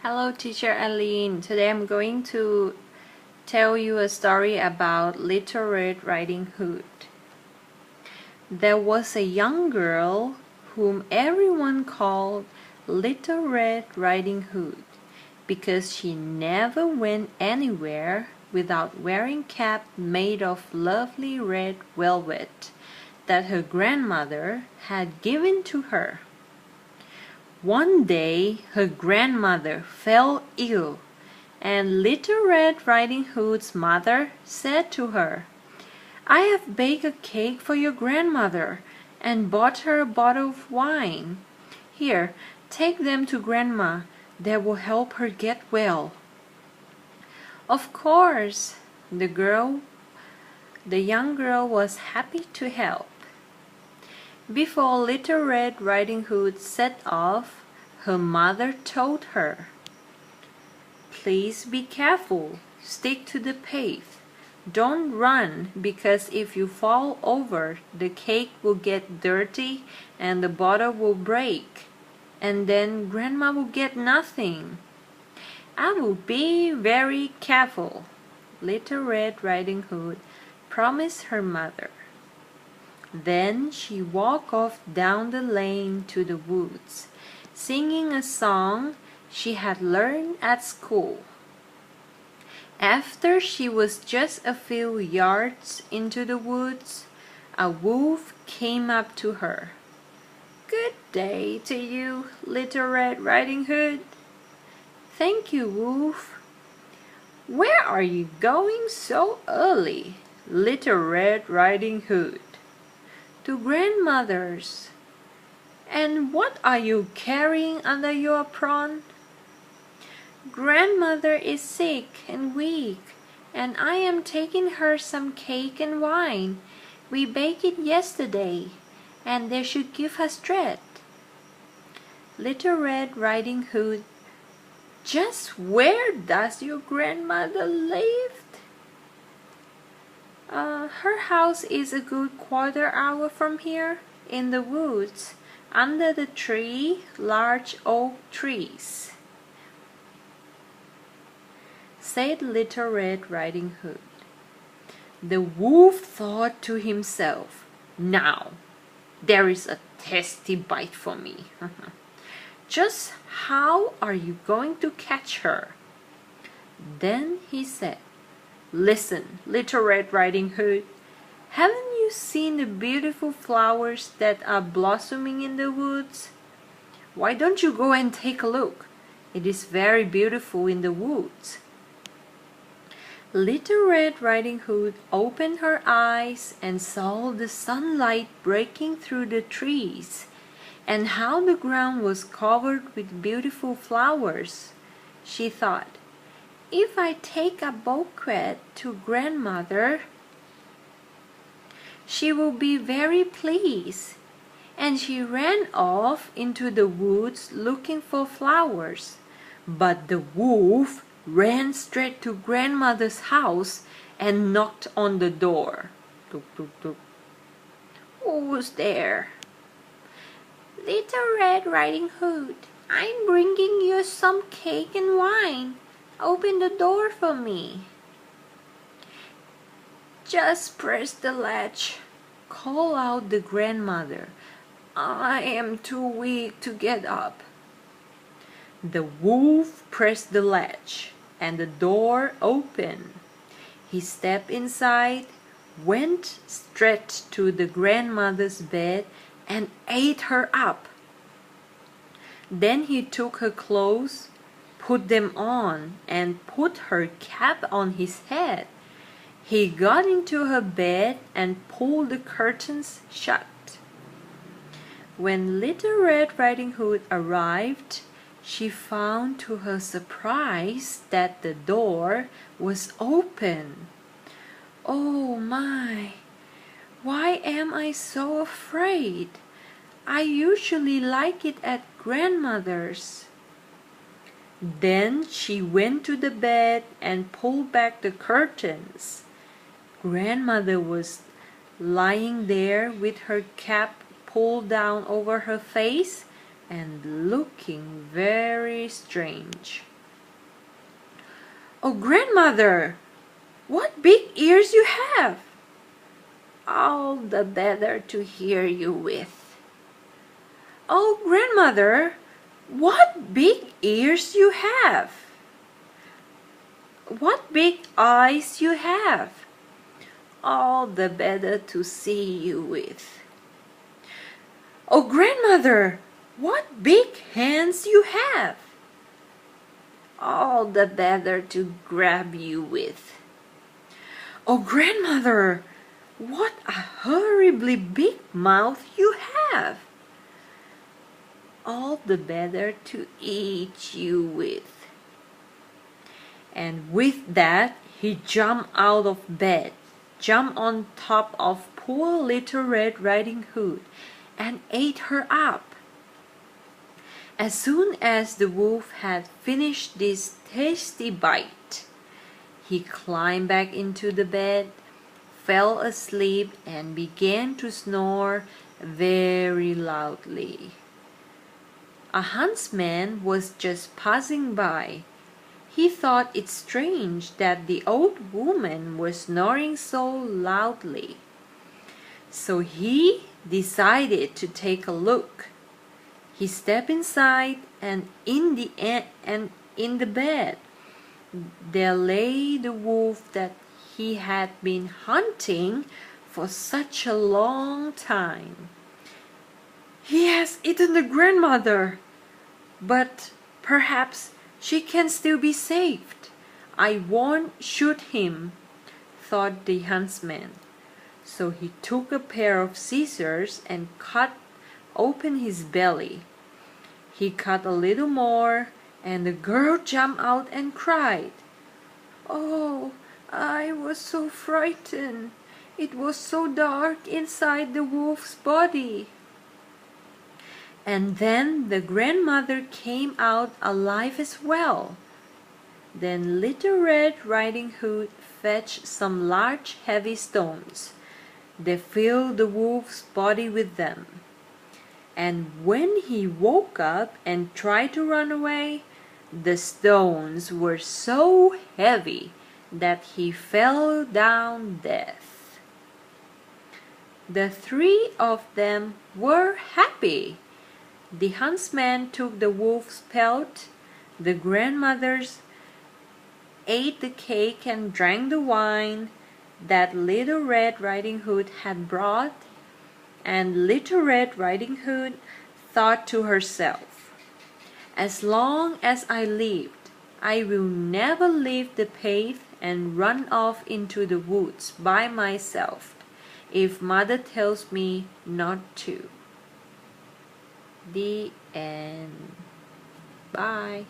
Hello, Teacher Aline. Today I'm going to tell you a story about Little Red Riding Hood. There was a young girl whom everyone called Little Red Riding Hood because she never went anywhere without wearing a cap made of lovely red velvet that her grandmother had given to her. One day her grandmother fell ill, and Little Red Riding Hood's mother said to her, "I have baked a cake for your grandmother and bought her a bottle of wine. Here, take them to Grandma. That will help her get well." Of course, the young girl was happy to help. Before Little Red Riding Hood set off, her mother told her, "Please be careful. Stick to the path. Don't run, because if you fall over, the cake will get dirty and the bottle will break, and then Grandma will get nothing." "I will be very careful," Little Red Riding Hood promised her mother. Then she walked off down the lane to the woods, singing a song she had learned at school. After she was just a few yards into the woods, a wolf came up to her. "Good day to you, Little Red Riding Hood." "Thank you, Wolf." "Where are you going so early, Little Red Riding Hood?" "To Grandmother's." "And what are you carrying under your apron?" "Grandmother is sick and weak, and I am taking her some cake and wine. We baked it yesterday, and they should give us strength." Little Red Riding Hood, "Just where does your grandmother live?" Her house is a good quarter-hour from here, in the woods, under the large oak trees," said Little Red Riding Hood. The wolf thought to himself, "Now, there is a tasty bite for me. Just how are you going to catch her?" Then he said, "Listen, Little Red Riding Hood, haven't you seen the beautiful flowers that are blossoming in the woods? Why don't you go and take a look? It is very beautiful in the woods." Little Red Riding Hood opened her eyes and saw the sunlight breaking through the trees, and how the ground was covered with beautiful flowers. She thought, "If I take a bouquet to Grandmother, she will be very pleased." And she ran off into the woods looking for flowers. But the wolf ran straight to Grandmother's house and knocked on the door. Tuk, tuk, tuk. "Who's there?" "Little Red Riding Hood, I'm bringing you some cake and wine. Open the door for me." "Just press the latch," called out the grandmother. "I am too weak to get up." The wolf pressed the latch, and the door opened. He stepped inside, went straight to the grandmother's bed, and ate her up. Then he took her clothes, put them on, and put her cap on his head. He got into her bed and pulled the curtains shut. When Little Red Riding Hood arrived, she found to her surprise that the door was open. "Oh my! Why am I so afraid? I usually like it at Grandmother's." Then she went to the bed and pulled back the curtains. Grandmother was lying there with her cap pulled down over her face and looking very strange. Oh, grandmother, what big ears you have! All the better to hear you with. Oh, grandmother, what big ears you have! What big eyes you have! All the better to see you with. Oh, grandmother, what big hands you have! All the better to grab you with. Oh, grandmother, what a horribly big mouth you have! All the better to eat you with. And with that, he jumped out of bed, jumped on top of poor Little Red Riding Hood, and ate her up. As soon as the wolf had finished this tasty bite, he climbed back into the bed, fell asleep, and began to snore very loudly. A huntsman was just passing by. He thought it strange that the old woman was snoring so loudly. So he decided to take a look. He stepped inside, and in the bed there lay the wolf that he had been hunting for such a long time. He has eaten the grandmother, but perhaps she can still be saved. I won't shoot him, thought the huntsman. So he took a pair of scissors and cut open his belly. He cut a little more, and the girl jumped out and cried, "Oh, I was so frightened. It was so dark inside the wolf's body." And then the grandmother came out alive as well. Then Little Red Riding Hood fetched some large heavy stones. They filled the wolf's body with them. And when he woke up and tried to run away, the stones were so heavy that he fell down dead. The three of them were happy. The huntsman took the wolf's pelt, the grandmothers ate the cake and drank the wine that Little Red Riding Hood had brought, and Little Red Riding Hood thought to herself, "As long as I lived, I will never leave the path and run off into the woods by myself if Mother tells me not to." The end. Bye.